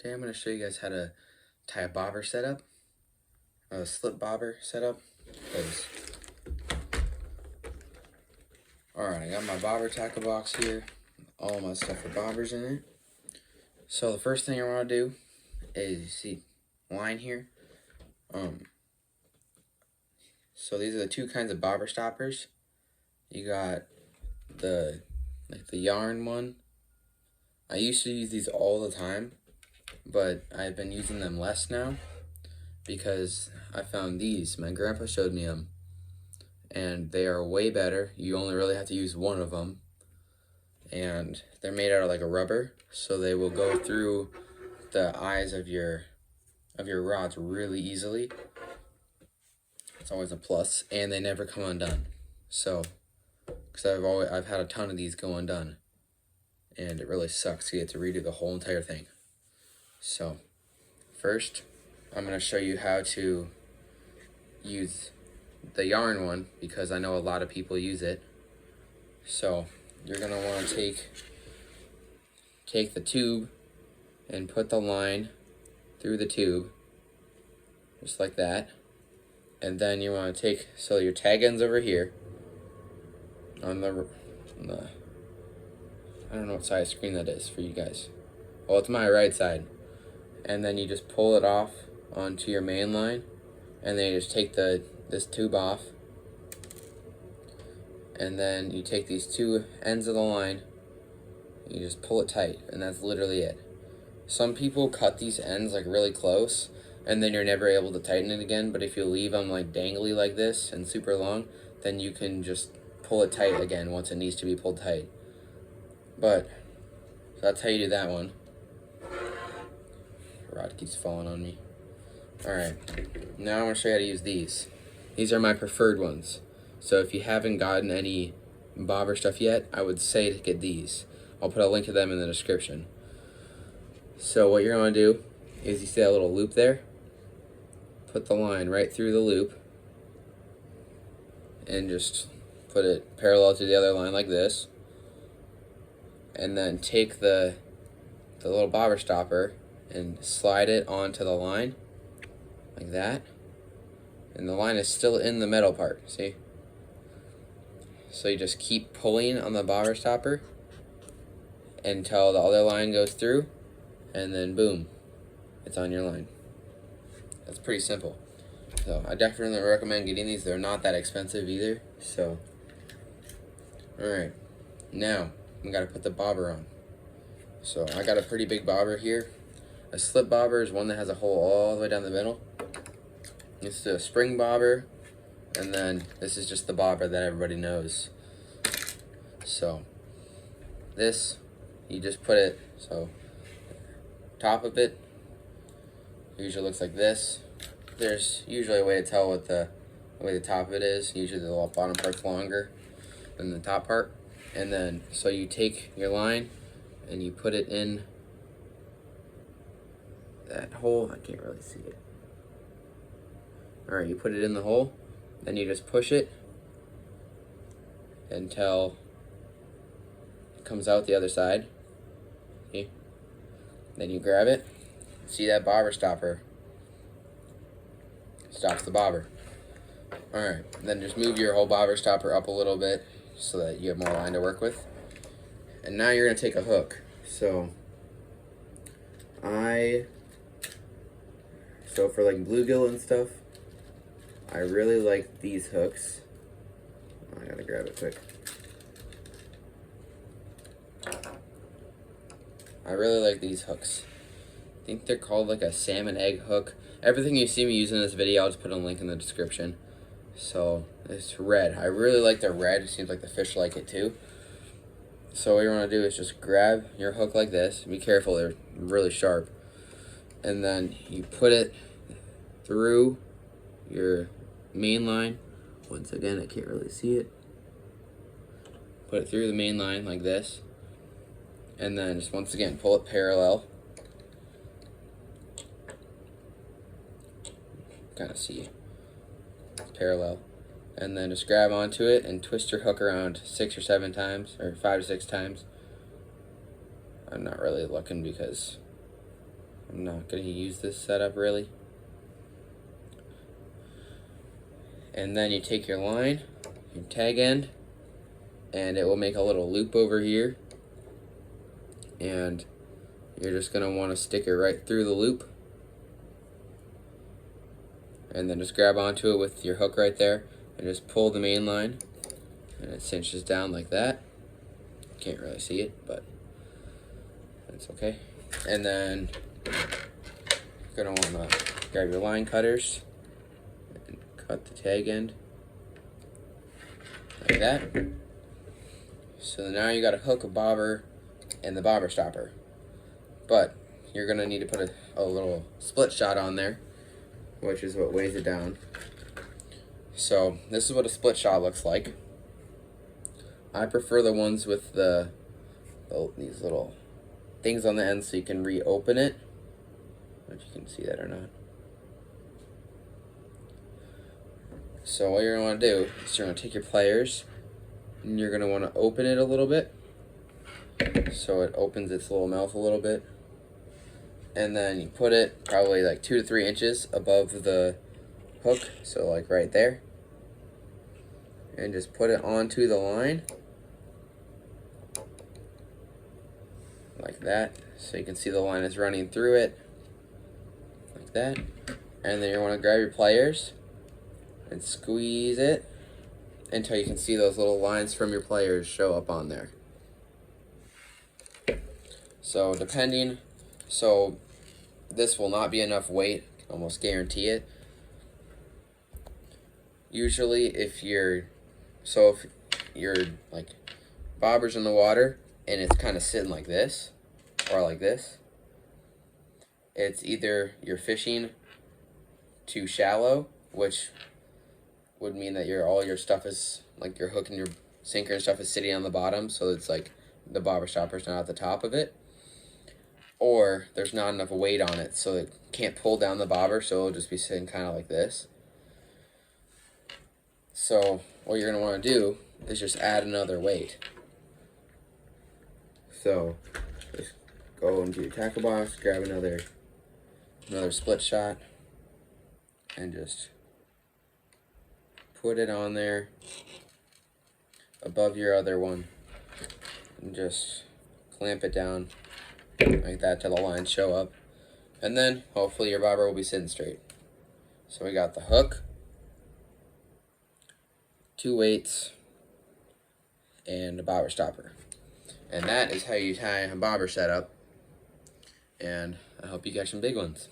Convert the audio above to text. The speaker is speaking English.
Today I'm going to show you guys how to tie a bobber setup, a slip bobber setup. Alright, I got my bobber tackle box here, all my stuff for bobbers in it. So the first thing I want to do is, you see line here? So these are the two kinds of bobber stoppers. You got the yarn one. I used to use these all the time, but I've been using them less now because I found these. My grandpa showed me them, and they are way better. You only really have to use one of them, and they're made out of like a rubber, so they will go through the eyes of your rods really easily. It's always a plus, and they never come undone. So, because I've had a ton of these go undone, and it really sucks to get to redo the whole entire thing. So, first, I'm going to show you how to use the yarn one, because I know a lot of people use it. So, you're going to want to take the tube and put the line through the tube, just like that. And then you want to take, so your tag end's over here, on the I don't know what side of the screen that is for you guys. Well, it's my right side. And then you just pull it off onto your main line, and then you just take this tube off, and then you take these two ends of the line, you just pull it tight, and that's literally it. Some people cut these ends like really close, and then you're never able to tighten it again, but if you leave them like dangly like this and super long, then you can just pull it tight again once it needs to be pulled tight. But so that's how you do that one. The rod keeps falling on me. Alright, now I'm going to show you how to use these. These are my preferred ones. So if you haven't gotten any bobber stuff yet, I would say to get these. I'll put a link to them in the description. So what you're going to do is, you see that little loop there? Put the line right through the loop and just put it parallel to the other line like this. And then take the little bobber stopper and slide it onto the line like that. And the line is still in the metal part, see? So you just keep pulling on the bobber stopper until the other line goes through, and then boom, it's on your line. That's pretty simple. So I definitely recommend getting these. They're not that expensive either. So, alright, now we gotta put the bobber on. So I got a pretty big bobber here. A slip bobber is one that has a hole all the way down the middle. This is a spring bobber, and then this is just the bobber that everybody knows. So this, you just put it, so top of it usually looks like this. There's usually a way to tell what the way the top of it is. Usually the bottom part's longer than the top part. And then, so you take your line and you put it in that hole. I can't really see it. Alright, you put it in the hole, then you just push it until it comes out the other side. See? Then you grab it. See that bobber stopper? Stops the bobber. Alright, then just move your whole bobber stopper up a little bit so that you have more line to work with. And now you're going to take a hook. So for like bluegill and stuff, I really like these hooks. I gotta grab it quick. I really like these hooks. I think they're called like a salmon egg hook. Everything you see me using in this video, I'll just put a link in the description. So it's red. I really like the red. It seems like the fish like it too. So what you want to do is just grab your hook like this. Be careful, they're really sharp. And then you put it through your main line. Once again, I can't really see it. Put it through the main line like this. And then just once again, pull it parallel. Kind of see it's parallel. And then just grab onto it and twist your hook around 6 or 7 times, or 5 to 6 times. I'm not really looking because I'm not going to use this setup really. And then you take your line, your tag end, and it will make a little loop over here. And you're just going to want to stick it right through the loop. And then just grab onto it with your hook right there and just pull the main line. And it cinches down like that. Can't really see it, but that's okay. And then you're going to want to grab your line cutters and cut the tag end like that. So now you got a hook, a bobber, and the bobber stopper. But you're going to need to put a little split shot on there, which is what weighs it down. So this is what a split shot looks like. I prefer the ones with these little things on the end so you can reopen it. I don't know if you can see that or not. So what you're going to want to do is you're going to take your pliers and you're going to want to open it a little bit so it opens its little mouth a little bit. And then you put it probably like 2 to 3 inches above the hook, so like right there. And just put it onto the line. Like that, so you can see the line is running through it. Like that. And then you want to grab your pliers and squeeze it until you can see those little lines from your pliers show up on there. So this will not be enough weight, I can almost guarantee it. Usually if your like bobber's in the water and it's kind of sitting like this or like this, it's either you're fishing too shallow, which would mean that all your stuff is, like your hook and your sinker and stuff is sitting on the bottom, so it's like the bobber stopper's not at the top of it, or there's not enough weight on it, so it can't pull down the bobber, so it'll just be sitting kind of like this. So what you're going to want to do is just add another weight. So just go into your tackle box, grab another split shot, and just put it on there above your other one, and just clamp it down like that till the lines show up, and then hopefully your bobber will be sitting straight. So we got the hook, 2 weights, and a bobber stopper. And that is how you tie a bobber setup. And I hope you catch some big ones.